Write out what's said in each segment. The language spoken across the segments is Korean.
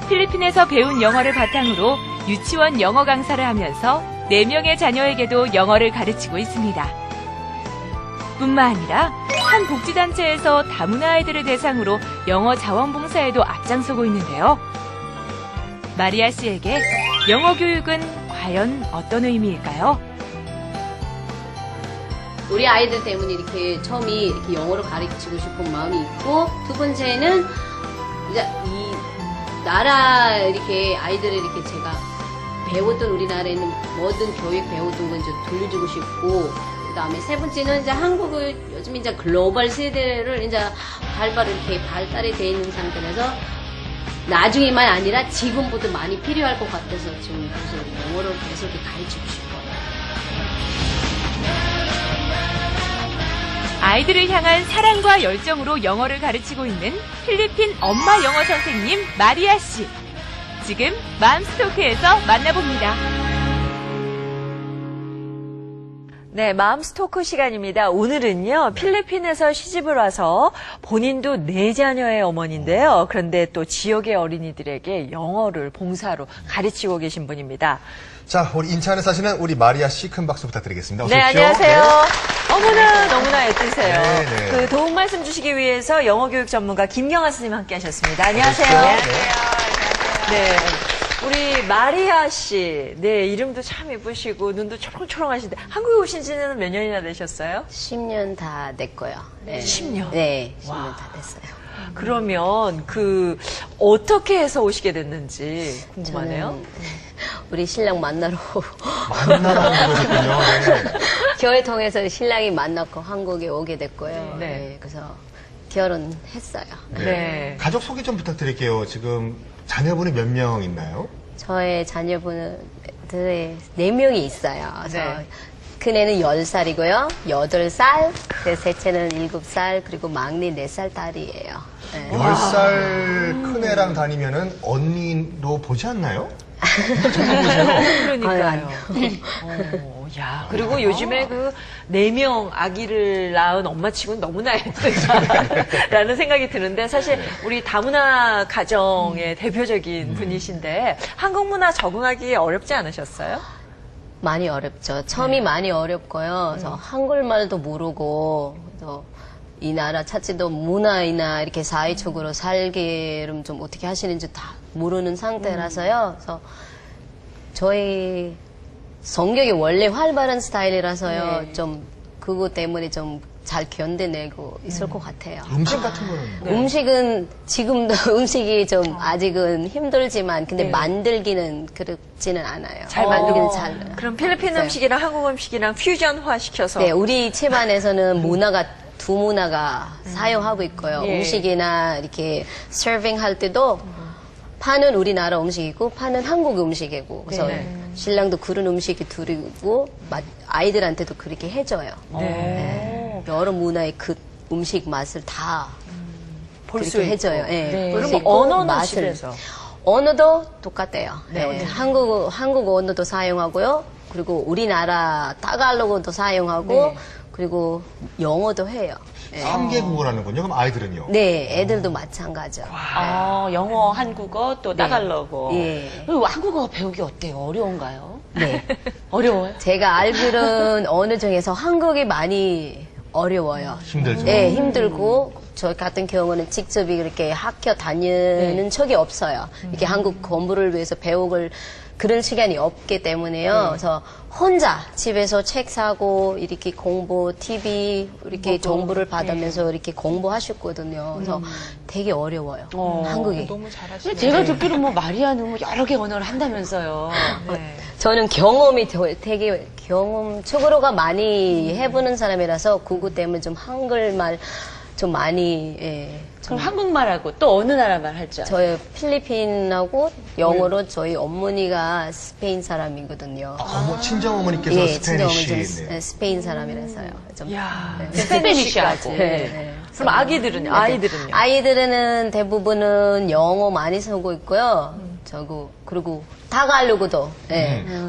필리핀에서 배운 영어를 바탕으로 유치원 영어 강사를 하면서 4명의 자녀에게도 영어를 가르치고 있습니다. 뿐만 아니라 한 복지단체에서 다문화 아이들을 대상으로 영어 자원봉사에도 앞장서고 있는데요. 마리아 씨에게 영어 교육은 과연 어떤 의미일까요? 우리 아이들 때문에 이렇게 처음에 이렇게 영어를 가르치고 싶은 마음이 있고, 두 번째는 이제 이 나라 이렇게 아이들을 이렇게 제가 배웠던 우리나라에 있는 모든 교육 배웠던 건 이제 돌려주고 싶고, 그다음에 세 번째는 이제 한국을 요즘 이제 글로벌 세대를 이제 발발을 이렇게 발달이 돼 있는 상태라서 나중에만 아니라 지금보다 많이 필요할 것 같아서 지금 그래서 영어를 계속 이렇게 가르치고 싶어요. 아이들을 향한 사랑과 열정으로 영어를 가르치고 있는 필리핀 엄마 영어 선생님 마리아 씨. 지금 맘스토크에서 만나봅니다. 네, 맘스토크 시간입니다. 오늘은요, 필리핀에서 시집을 와서 본인도 4자녀의 어머니인데요. 그런데 또 지역의 어린이들에게 영어를 봉사로 가르치고 계신 분입니다. 자, 우리 인천에 사시는 우리 마리아 씨 큰 박수 부탁드리겠습니다. 어서 네, 오십시오. 안녕하세요. 네. 어머나 너무나 애쓰세요. 네, 네. 그 도움 말씀 주시기 위해서 영어 교육 전문가 김경아 선생님 함께 하셨습니다. 안녕하세요. 안녕하세요. 네. 우리 마리아 씨, 네, 이름도 참 예쁘시고, 눈도 초롱초롱하신데, 한국에 오신 지는 몇 년이나 되셨어요? 10년 다 됐고요. 네. 10년? 네, 10년 다 됐어요. 그러면, 어떻게 해서 오시게 됐는지 궁금하네요. 저는 우리 신랑 만나러 만나러 오셨군요. 네. 교회 통해서 신랑이 만났고 한국에 오게 됐고요. 네. 네, 그래서 결혼했어요. 네. 네. 가족 소개 좀 부탁드릴게요. 지금 자녀분이 몇 명 있나요? 저의 자녀분들이 4명이 있어요. 그래서 네. 큰애는 10살이고요. 8살, 셋째는 7살, 그리고 막내 4살 딸이에요. 네. 10살 큰애랑 다니면은 언니도 보지 않나요? 정말 보세요. 그러니까요. 야, 그리고 요즘에 4명 아기를 낳은 엄마 치고는 너무나 애들다라는 생각이 드는데, 사실 우리 다문화 가정의 대표적인 분이신데, 한국 문화 적응하기 어렵지 않으셨어요? 많이 어렵죠. 처음이 많이 어렵고요. 그래서 한국말도 모르고, 그래서 이 나라 자체도 문화이나 이렇게 사회적으로 살기를 좀 어떻게 하시는지 다 모르는 상태라서요. 그래서 저희 성격이 원래 활발한 스타일이라서요. 네. 좀 그거 때문에 좀 잘 견뎌내고 있을 것 같아요. 음식 같은 거는 음식은 지금도 음식이 좀 아직은 힘들지만 근데 네. 만들기는 그렇지는 않아요. 잘 만들기는 잘. 그럼 필리핀 있어요. 음식이랑 한국 음식이랑 퓨전화 시켜서. 네, 우리 집안에서는 문화가 두 문화가 사용하고 있고요. 예. 음식이나 이렇게 서빙 할 때도 파는 우리나라 음식이고 파는 한국 음식이고 그래서 네. 신랑도 그런 음식이 드리고 아이들한테도 그렇게 해줘요. 네. 여러 문화의 그 음식 맛을 다 볼 수 그렇게 해줘요. 예. 네. 볼수 그럼 있고 언어는 맛을. 집에서? 언어도 똑같아요. 네. 네. 한국 언어도 사용하고요. 그리고 우리나라 타갈로그도 사용하고 네. 그리고 영어도 해요. 네. 3개국을 하는군요. 그럼 아이들은요? 네, 애들도 마찬가지요. 영어, 한국어, 또 따갈로그. 예. 그리고 한국어 배우기 어때요? 어려운가요? 네. 어려워요? 제가 알기로는 언어 중에서 한국이 많이 어려워요. 힘들죠. 네, 힘들고 저 같은 경우는 직접 이렇게 학교 다니는 적이 없어요. 이렇게 한국 공부를 위해서 배우고 그런 시간이 없기 때문에요. 그래서 혼자 집에서 책 사고 이렇게 공부, TV 이렇게 정보를 받으면서 이렇게 공부하셨거든요. 그래서 되게 어려워요. 한국이. 너무 잘하시네요. 근데 제가 듣기로 뭐 마리아는 뭐 여러 개 언어를 한다면서요. 네. 저는 경험이 되게 경험적으로가 많이 해보는 사람이라서 그거 때문에 좀 한글말 좀 많이 그럼 한국말하고 또 어느 나라 말 할 줄 알아요? 저희 필리핀하고 영어로 저희 어머니가 스페인 사람이거든요. 친정 어머니께서 예, 스페니쉬. 친정어머니는 네. 스페인 사람이라서요. 좀 야, 스페니쉬하고. 네, 네. 그럼 아기들은요? 아이들은요? 아이들은 대부분은 영어 많이 쓰고 있고요. 그리고 타갈로그도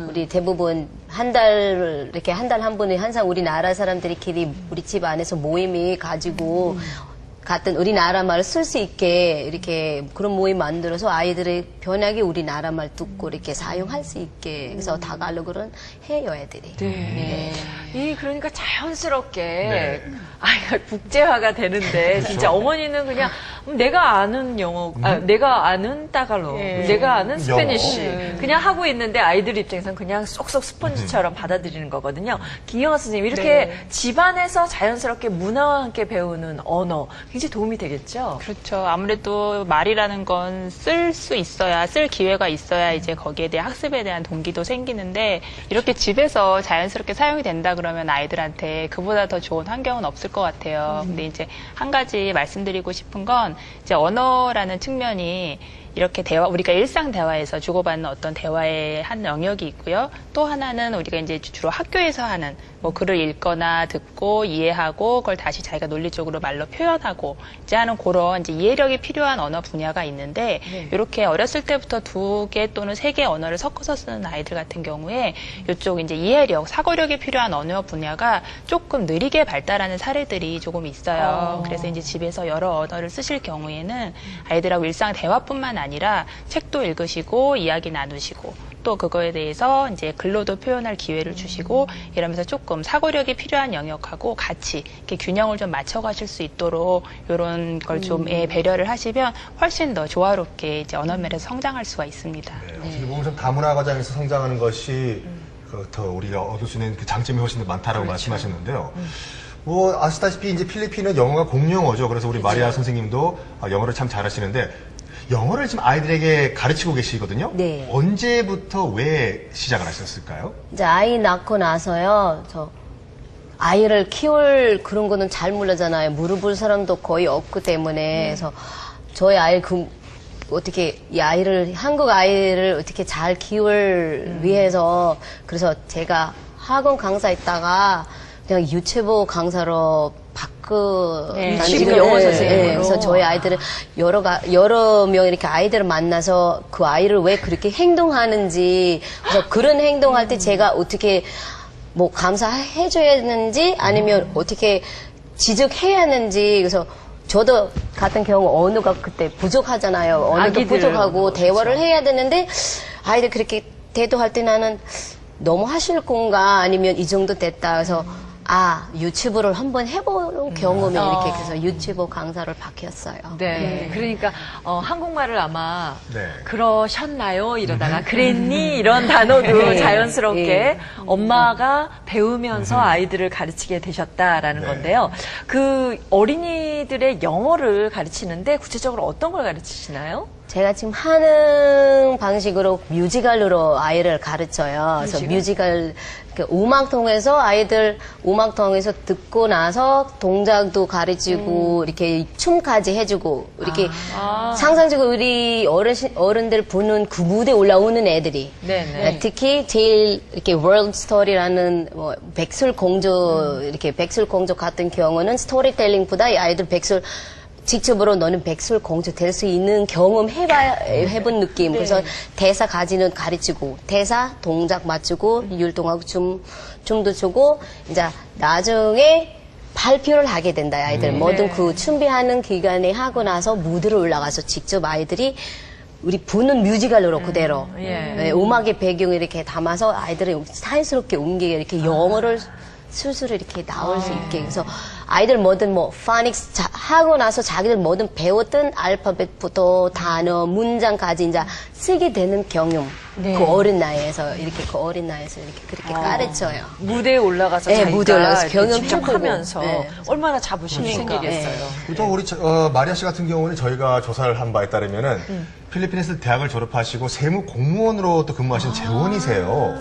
우리 대부분 한 달 한 번에 항상 우리나라 사람들끼리 우리 집 안에서 모임이 가지고 같은 우리나라 말을 쓸 수 있게 이렇게 그런 모임 만들어서 아이들이 편하게 우리나라 말 듣고 이렇게 사용할 수 있게 그래서 다갈로그는 해요 애들이. 네. 이 그러니까 자연스럽게 네. 아이가 국제화가 되는데 진짜 어머니는 그냥 내가 아는 영어, 내가 아는 따갈로, 내가 아는 스페니쉬 그냥 하고 있는데 아이들 입장에서는 그냥 쏙쏙 스펀지처럼 받아들이는 거거든요. 김영아 선생님 이렇게 집안에서 자연스럽게 문화와 함께 배우는 언어 굉장히 도움이 되겠죠? 그렇죠. 아무래도 말이라는 건 쓸 수 있어야, 쓸 기회가 있어야 이제 거기에 대한 학습에 대한 동기도 생기는데 이렇게 집에서 자연스럽게 사용이 된다 그러면 아이들한테 그보다 더 좋은 환경은 없을 것 같아요. 근데 이제 한 가지 말씀드리고 싶은 건 이제 언어라는 측면이 이렇게 우리가 일상 대화에서 주고받는 어떤 대화의 한 영역이 있고요. 또 하나는 우리가 이제 주로 학교에서 하는 뭐 글을 읽거나 듣고 이해하고 그걸 다시 자기가 논리적으로 말로 표현하고 이제 하는 그런 이제 이해력이 필요한 언어 분야가 있는데 이렇게 어렸을 때부터 2개 또는 3개 언어를 섞어서 쓰는 아이들 같은 경우에 이쪽 이제 이해력, 사고력이 필요한 언어 분야가 조금 느리게 발달하는 사례들이 조금 있어요. 그래서 이제 집에서 여러 언어를 쓰실 경우에는 아이들하고 일상 대화뿐만 아니라 책도 읽으시고 이야기 나누시고 또 그거에 대해서 이제 글로도 표현할 기회를 주시고 이러면서 조금 사고력이 필요한 영역하고 같이 이렇게 균형을 좀 맞춰가실 수 있도록 이런 걸 좀 배려를 하시면 훨씬 더 조화롭게 이제 언어면에서 성장할 수가 있습니다. 어떻게 보면 좀 다문화 과정에서 성장하는 것이 더 우리가 얻을 수 있는 그 장점이 훨씬 더 많다라고 말씀하셨는데요. 뭐 아시다시피 이제 필리핀은 영어가 공용어죠. 그래서 우리 마리아 선생님도 영어를 참 잘하시는데 영어를 지금 아이들에게 가르치고 계시거든요. 네. 언제부터 왜 시작을 하셨을까요? 이제 아이 낳고 나서요. 저 아이를 키울 그런 거는 잘 모르잖아요. 물어볼 사람도 거의 없기 때문에 그래서 저희 아이 어떻게 이 아이를 한국 아이를 어떻게 잘 키울 위해서 그래서 제가 학원 강사 있다가 그냥 유튜브 강사로 지금 영어 선생님으로. 그래서 저희 아이들은 여러 명 이렇게 아이들을 만나서 그 아이를 왜 그렇게 행동하는지 그래서 그런 행동할 때 제가 어떻게 뭐 감사해줘야 하는지 아니면 어떻게 지적해야 하는지 그래서 저도 같은 경우 언어가 그때 부족하잖아요. 언어도 아기들, 부족하고 대화를 그렇죠. 해야 되는데 아이들 그렇게 대도할 때 나는 너무 하실 건가 아니면 이 정도 됐다 그래서 유튜브를 한번 해보는 경험이 이렇게 그래서 유튜브 강사를 바뀌었어요. 네. 그러니까 한국말을 아마 네. 그러셨나요? 이러다가 그랬니? 이런 단어도 네. 자연스럽게 네. 엄마가 배우면서 아이들을 가르치게 되셨다라는 네. 건데요. 그 어린이들의 영어를 가르치는데 구체적으로 어떤 걸 가르치시나요? 제가 지금 하는 방식으로 뮤지컬로 아이를 가르쳐요. 그래서 뮤지컬 음악 통해서 아이들 음악 통해서 듣고 나서 동작도 가르치고 이렇게 춤까지 해주고 이렇게 상상적으로 우리 어른들 보는 그 무대 올라오는 애들이 네네. 특히 제일 이렇게 월드 스토리라는 뭐 백설공주 이렇게 백설공주 같은 경우는 스토리텔링보다 이 아이들 직접으로 너는 백설공주 될 수 있는 경험 해본 느낌. 그래서 대사 가지는 가르치고, 대사, 동작 맞추고, 율동하고 춤도 추고, 이제 나중에 발표를 하게 된다, 아이들. 모든 그 준비하는 기간에 하고 나서 무대로 올라가서 직접 아이들이 우리 부는 뮤지컬로 그대로 음악의 배경을 이렇게 담아서 아이들을 자연스럽게 옮기게 이렇게 영어를 술술 이렇게 나올 수 있게. 그래서 아이들 뭐든 파닉스 하고 나서 자기들 뭐든 배웠던 알파벳부터 단어, 문장까지 이제 쓰게 되는 경험. 그 어린 나이에서 이렇게 그렇게 가르쳐요. 무대에 올라가서 네, 자기가 무대에 올라가서 이렇게 경험 직접 해보고. 하면서 네. 얼마나 자부심이 생기겠어요. 또 우리 마리아 씨 같은 경우는 저희가 조사를 한 바에 따르면은 필리핀에서 대학을 졸업하시고 세무 공무원으로 또 근무하신 재원이세요.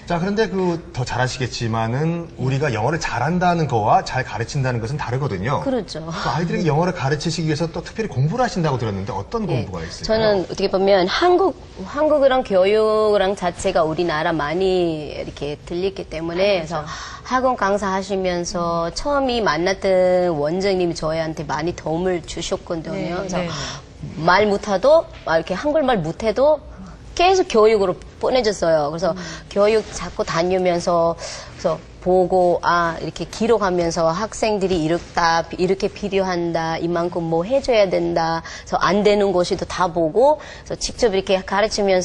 자, 그런데 더 잘하시겠지만은 우리가 영어를 잘한다는 거와 잘 가르친다는 것은 다르거든요. 그렇죠. 또 아이들에게 영어를 가르치시기 위해서 또 특별히 공부를 하신다고 들었는데 어떤 공부가 있을까요? 저는 어떻게 보면 한국이랑 교육이랑 자체가 우리나라 많이 이렇게 들리기 때문에 그래서 학원 강사 하시면서 처음에 만났던 원장님이 저희한테 많이 도움을 주셨거든요. 그래서 말 못해도 이렇게 한국말 못해도 계속 교육으로 보내줬어요. 그래서 교육 자꾸 다니면서 그래서 보고 이렇게 기록하면서 학생들이 이렇게 필요한다, 이만큼 뭐 해줘야 된다, 그래서 안 되는 곳이 다 보고, 그래서 직접 이렇게 가르치면서